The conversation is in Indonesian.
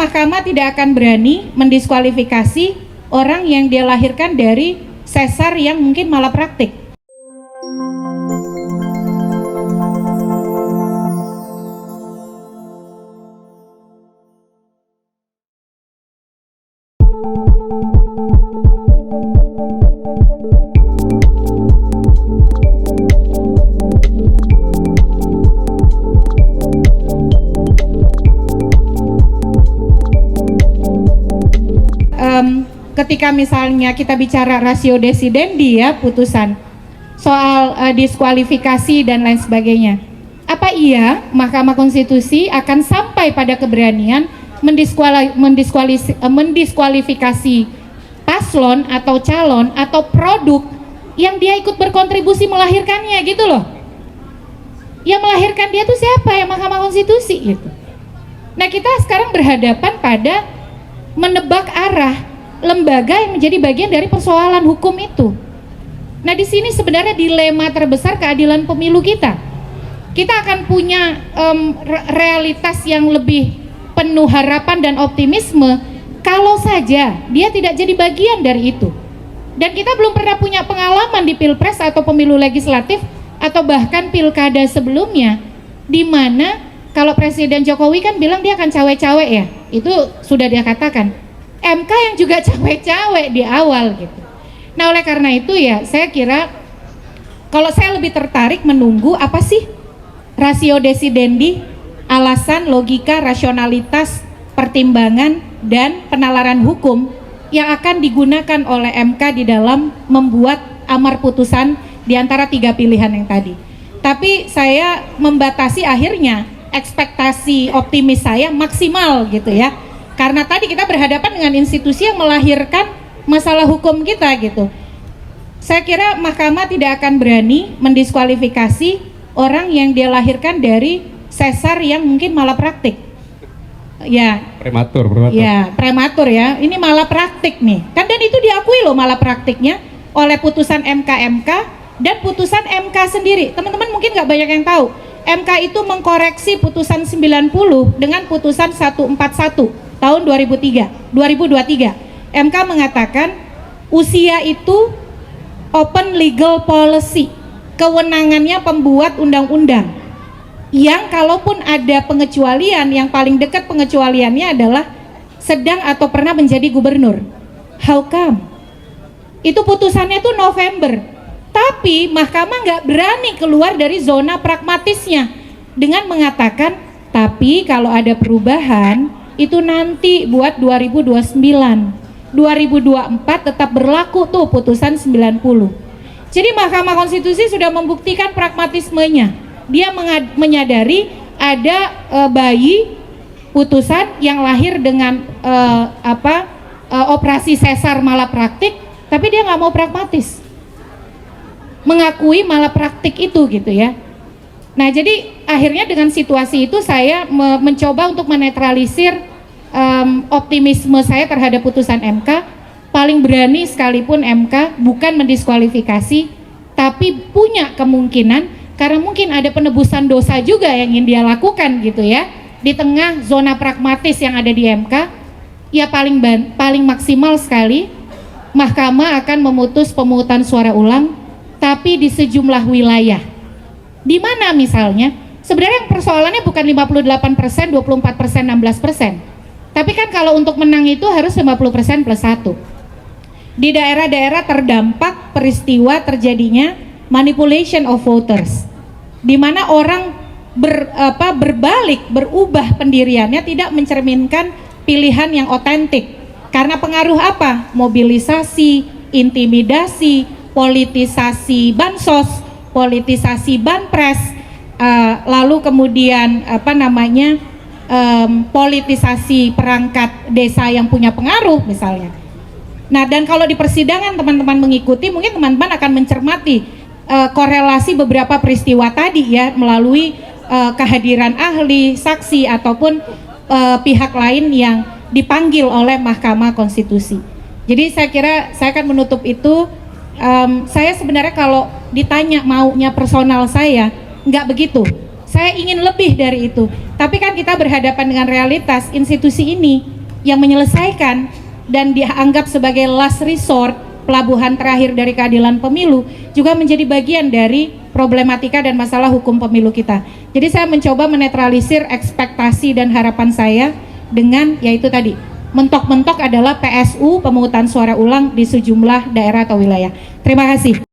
Mahkamah tidak akan berani mendiskualifikasi orang yang dia lahirkan dari sesar yang mungkin malapraktik. Ketika misalnya kita bicara ratio decidendi ya, putusan soal diskualifikasi dan lain sebagainya, apa iya Mahkamah Konstitusi akan sampai pada keberanian mendiskualifikasi paslon atau calon atau produk yang dia ikut berkontribusi melahirkannya gitu loh? Yang melahirkan dia tuh siapa? Ya Mahkamah Konstitusi gitu. Nah, kita sekarang berhadapan pada menebak arah lembaga yang menjadi bagian dari persoalan hukum itu. Nah, di sini sebenarnya dilema terbesar keadilan pemilu kita. Kita akan punya realitas yang lebih penuh harapan dan optimisme kalau saja dia tidak jadi bagian dari itu. Dan kita belum pernah punya pengalaman di Pilpres atau pemilu legislatif atau bahkan pilkada sebelumnya, di mana kalau Presiden Jokowi kan bilang dia akan cawe-cawe ya, itu sudah dia katakan. MK yang juga cawe-cawe di awal gitu. Nah, oleh karena itu ya, saya kira kalau saya lebih tertarik menunggu apa sih ratio decidendi, alasan, logika, rasionalitas, pertimbangan, dan penalaran hukum yang akan digunakan oleh MK di dalam membuat amar putusan di antara tiga pilihan yang tadi. Tapi saya membatasi akhirnya ekspektasi optimis saya maksimal gitu ya. Karena tadi kita berhadapan dengan institusi yang melahirkan masalah hukum kita gitu. Saya kira Mahkamah tidak akan berani mendiskualifikasi orang yang dia lahirkan dari sesar yang mungkin malapraktik. Ya. Prematur. Ya, prematur ya. Ini malapraktik nih. Kan dan itu diakui loh malapraktiknya oleh putusan MK dan putusan MK sendiri. Teman-teman mungkin nggak banyak yang tahu. MK itu mengkoreksi putusan 90 dengan putusan 141. Tahun 2023, MK mengatakan usia itu open legal policy, kewenangannya pembuat undang-undang, yang kalaupun ada pengecualian, yang paling dekat pengecualiannya adalah sedang atau pernah menjadi gubernur. How come? Itu putusannya tuh November, tapi Mahkamah nggak berani keluar dari zona pragmatisnya dengan mengatakan, tapi kalau ada perubahan itu nanti buat 2029, 2024 tetap berlaku tuh putusan 90. Jadi Mahkamah Konstitusi sudah membuktikan pragmatismenya. Dia menyadari ada bayi putusan yang lahir dengan operasi sesar malapraktik, tapi dia nggak mau pragmatis, mengakui malapraktik itu gitu ya. Nah, jadi akhirnya dengan situasi itu saya mencoba untuk menetralisir optimisme saya terhadap putusan MK. Paling berani sekalipun MK bukan mendiskualifikasi, tapi punya kemungkinan karena mungkin ada penebusan dosa juga yang ingin dia lakukan gitu ya. Di tengah zona pragmatis yang ada di MK, ya paling maksimal sekali Mahkamah akan memutus pemungutan suara ulang, tapi di sejumlah wilayah. Di mana misalnya sebenarnya persoalannya bukan 58%, 24%, 16%. Tapi kan kalau untuk menang itu harus 50% plus 1. Di daerah-daerah terdampak peristiwa terjadinya manipulation of voters, di mana orang berbalik, berubah pendiriannya, tidak mencerminkan pilihan yang otentik. Karena pengaruh apa? Mobilisasi, intimidasi, politisasi bansos, politisasi banpres, lalu kemudian politisasi perangkat desa yang punya pengaruh misalnya. Nah, dan kalau di persidangan teman-teman mengikuti, mungkin teman-teman akan mencermati korelasi beberapa peristiwa tadi ya, melalui kehadiran ahli, saksi ataupun pihak lain yang dipanggil oleh Mahkamah Konstitusi. Jadi saya kira saya akan menutup itu. Saya sebenarnya kalau ditanya maunya personal saya, nggak begitu. saya ingin lebih dari itu. Tapi kan kita berhadapan dengan realitas institusi ini yang menyelesaikan dan dianggap sebagai last resort, pelabuhan terakhir dari keadilan pemilu, juga menjadi bagian dari problematika dan masalah hukum pemilu kita. Jadi saya mencoba menetralisir ekspektasi dan harapan saya dengan yaitu tadi, mentok-mentok adalah PSU, pemungutan suara ulang di sejumlah daerah atau wilayah. Terima kasih.